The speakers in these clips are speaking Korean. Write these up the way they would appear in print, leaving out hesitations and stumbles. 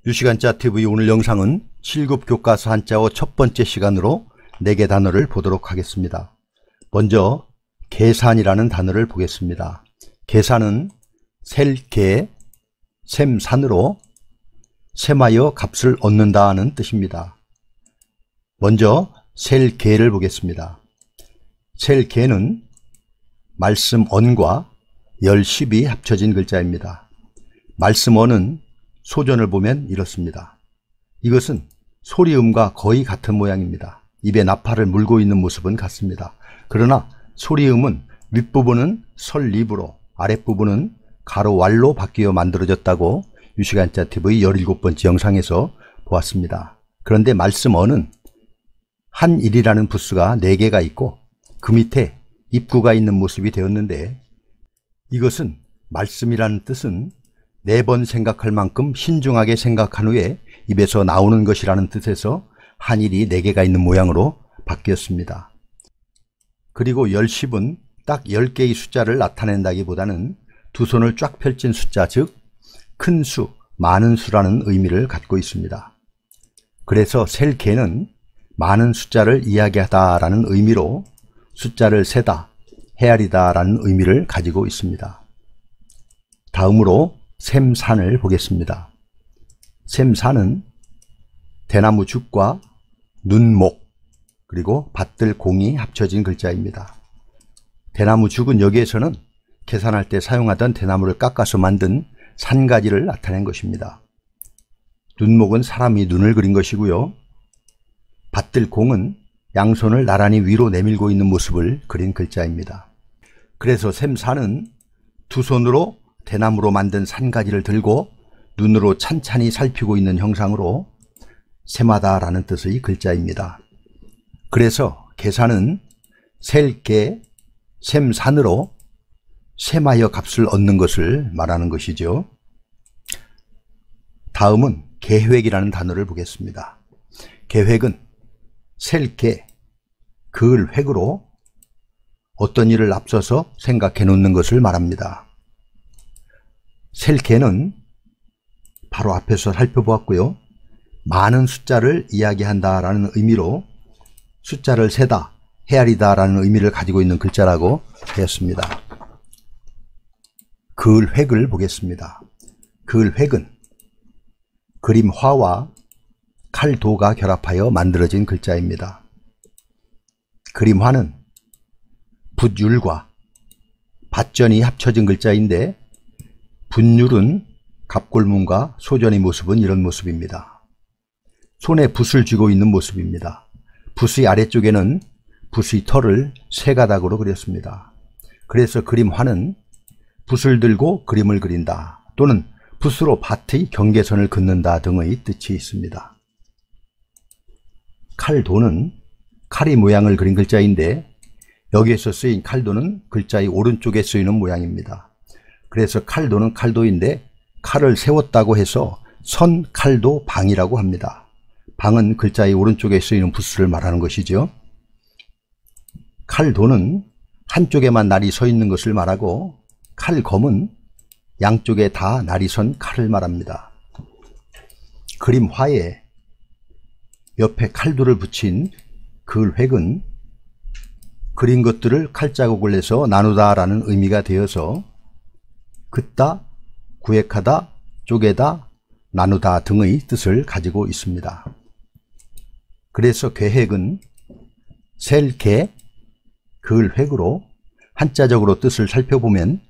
유시간자 TV 오늘 영상은 7급 교과서 한자어 첫 번째 시간으로 4개 단어를 보도록 하겠습니다. 먼저 계산이라는 단어를 보겠습니다. 계산은 셀개, 셈산으로 셈하여 값을 얻는다 하는 뜻입니다. 먼저 셀개를 보겠습니다. 셀개는 말씀 언과 열십이 합쳐진 글자입니다. 말씀 언은 소전을 보면 이렇습니다. 이것은 소리음과 거의 같은 모양입니다. 입에 나팔을 물고 있는 모습은 같습니다. 그러나 소리음은 윗부분은 설립으로 아랫부분은 가로 왈로 바뀌어 만들어졌다고 유시간자 TV 17번째 영상에서 보았습니다. 그런데 말씀 언은 한일이라는 부수가 4개가 있고 그 밑에 입구가 있는 모습이 되었는데, 이것은 말씀이라는 뜻은 4번 생각할 만큼 신중하게 생각한 후에 입에서 나오는 것이라는 뜻에서 한일이 4개가 있는 모양으로 바뀌었습니다. 그리고 열십은 딱 10개의 숫자를 나타낸다기보다는 두 손을 쫙 펼친 숫자, 즉 큰 수, 많은 수라는 의미를 갖고 있습니다. 그래서 셀개는 많은 숫자를 이야기하다라는 의미로 숫자를 세다, 헤아리다 라는 의미를 가지고 있습니다. 다음으로 셈산을 보겠습니다. 셈산은 대나무 죽과 눈목 그리고 밭들 공이 합쳐진 글자입니다. 대나무 죽은 여기에서는 계산할 때 사용하던 대나무를 깎아서 만든 산가지를 나타낸 것입니다. 눈목은 사람이 눈을 그린 것이고요. 밭들 공은 양손을 나란히 위로 내밀고 있는 모습을 그린 글자입니다. 그래서 셈산은 두 손으로 대나무로 만든 산가지를 들고 눈으로 찬찬히 살피고 있는 형상으로 셈하다 라는 뜻의 글자입니다. 그래서 계산은 셀개, 셈산으로 셈하여 값을 얻는 것을 말하는 것이죠. 다음은 계획이라는 단어를 보겠습니다. 계획은 셀개, 그을 획으로 어떤 일을 앞서서 생각해 놓는 것을 말합니다. 셀개는 바로 앞에서 살펴보았고요. 많은 숫자를 이야기한다 라는 의미로 숫자를 세다, 헤아리다 라는 의미를 가지고 있는 글자라고 하였습니다. 그을 획을 보겠습니다. 그을 획은 그림화와 칼도가 결합하여 만들어진 글자입니다. 그림화는 붓율과 밭전이 합쳐진 글자인데, 붓율은 갑골문과 소전의 모습은 이런 모습입니다. 손에 붓을 쥐고 있는 모습입니다. 붓의 아래쪽에는 붓의 털을 3가닥으로 그렸습니다. 그래서 그림화는 붓을 들고 그림을 그린다 또는 붓으로 밭의 경계선을 긋는다 등의 뜻이 있습니다. 칼도는 칼의 모양을 그린 글자인데, 여기에서 쓰인 칼도는 글자의 오른쪽에 쓰이는 모양입니다. 그래서 칼도는 칼도인데 칼을 세웠다고 해서 선칼도 방이라고 합니다. 방은 글자의 오른쪽에 쓰이는 부수를 말하는 것이죠. 칼도는 한쪽에만 날이 서 있는 것을 말하고, 칼검은 양쪽에 다 날이 선 칼을 말합니다. 그림화에 옆에 칼도를 붙인 그을획은 그린 것들을 칼자국을 내서 나누다 라는 의미가 되어서 긋다, 구획하다, 쪼개다, 나누다 등의 뜻을 가지고 있습니다. 그래서 계획은 셀개, 그을획으로 한자적으로 뜻을 살펴보면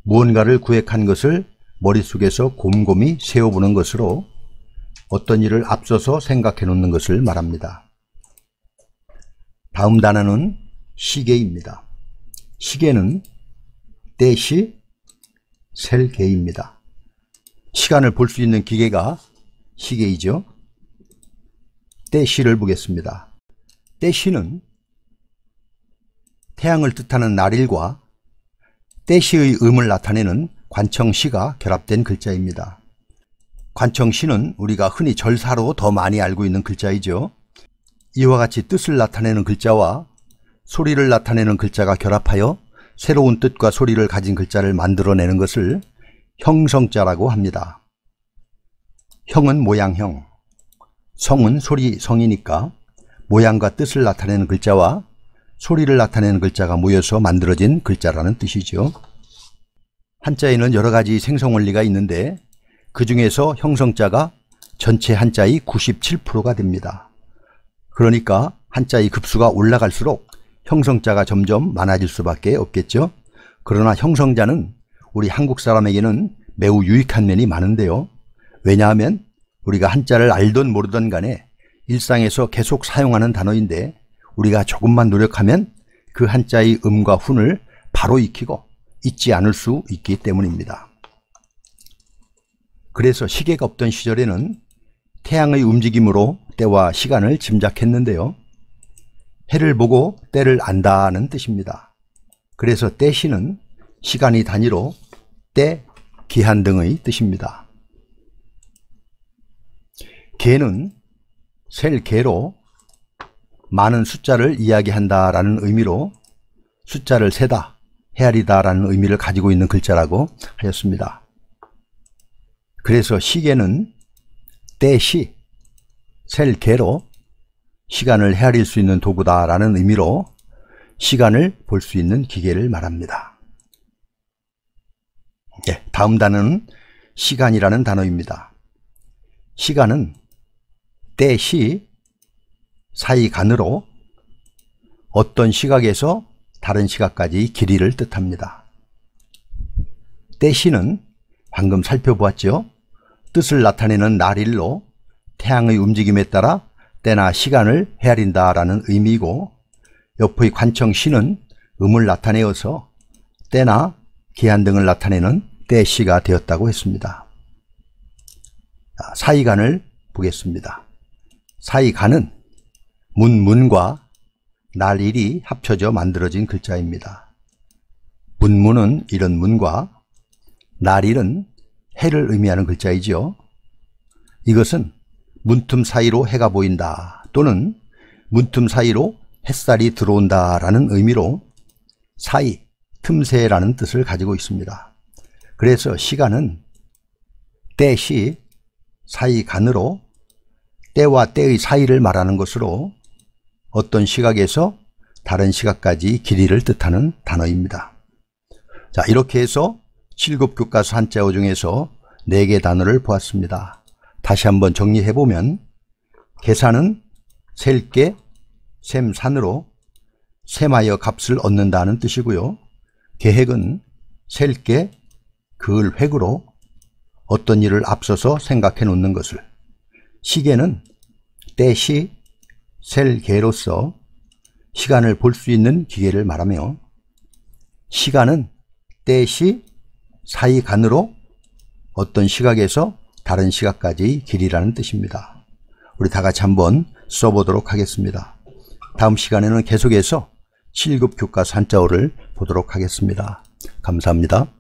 무언가를 구획한 것을 머릿속에서 곰곰이 세워보는 것으로 어떤 일을 앞서서 생각해 놓는 것을 말합니다. 다음 단어는 시계입니다. 시계는 때시, 셀개입니다. 시간을 볼 수 있는 기계가 시계이죠. 때시를 보겠습니다. 때시는 태양을 뜻하는 날일과 때시의 음을 나타내는 관청시가 결합된 글자입니다. 관청시는 우리가 흔히 절사로 더 많이 알고 있는 글자이죠. 이와 같이 뜻을 나타내는 글자와 소리를 나타내는 글자가 결합하여 새로운 뜻과 소리를 가진 글자를 만들어내는 것을 형성자라고 합니다. 형은 모양형, 성은 소리 성이니까 모양과 뜻을 나타내는 글자와 소리를 나타내는 글자가 모여서 만들어진 글자라는 뜻이죠. 한자에는 여러 가지 생성 원리가 있는데 그 중에서 형성자가 전체 한자의 97%가 됩니다. 그러니까 한자의 급수가 올라갈수록 형성자가 점점 많아질 수밖에 없겠죠. 그러나 형성자는 우리 한국 사람에게는 매우 유익한 면이 많은데요. 왜냐하면 우리가 한자를 알던 모르던 간에 일상에서 계속 사용하는 단어인데 우리가 조금만 노력하면 그 한자의 음과 훈을 바로 익히고 잊지 않을 수 있기 때문입니다. 그래서 시계가 없던 시절에는 태양의 움직임으로 때와 시간을 짐작했는데요. 해를 보고 때를 안다는 뜻입니다. 그래서 때시는 시간의 단위로 때, 기한 등의 뜻입니다. 개는 셀 개로 많은 숫자를 이야기한다라는 의미로 숫자를 세다, 헤아리다라는 의미를 가지고 있는 글자라고 하였습니다. 그래서 시계는 때시, 셀 개로 시간을 헤아릴 수 있는 도구다라는 의미로 시간을 볼 수 있는 기계를 말합니다. 다음 단어는 시간이라는 단어입니다. 시간은 때시, 사이간으로 어떤 시각에서 다른 시각까지 길이를 뜻합니다. 때시는 방금 살펴보았죠. 뜻을 나타내는 날일로 태양의 움직임에 따라 때나 시간을 헤아린다라는 의미이고 옆의 관청시는 음을 나타내어서 때나 기한 등을 나타내는 때시가 되었다고 했습니다. 사이간을 보겠습니다. 사이간은 문과 날일이 합쳐져 만들어진 글자입니다. 문은 이런 문과 날일은 해를 의미하는 글자이지요. 이것은 문틈 사이로 해가 보인다 또는 문틈 사이로 햇살이 들어온다 라는 의미로 사이, 틈새라는 뜻을 가지고 있습니다. 그래서 시간은 때시, 사이간으로 때와 때의 사이를 말하는 것으로 어떤 시각에서 다른 시각까지 길이를 뜻하는 단어입니다. 자, 이렇게 해서 7급 교과서 한자어 중에서 4개 단어를 보았습니다. 다시 한번 정리해보면 계산은 셀게, 셈산으로 셈하여 값을 얻는다는 뜻이고요. 계획은 셀게, 그을 획으로 어떤 일을 앞서서 생각해 놓는 것을, 시계는 때시, 셀개로서 시간을 볼 수 있는 기계를 말하며 시간은 때시, 사이간으로 어떤 시각에서 다른 시각까지 길이라는 뜻입니다. 우리 다 같이 한번 써보도록 하겠습니다. 다음 시간에는 계속해서 7급 교과서 한자어를 보도록 하겠습니다. 감사합니다.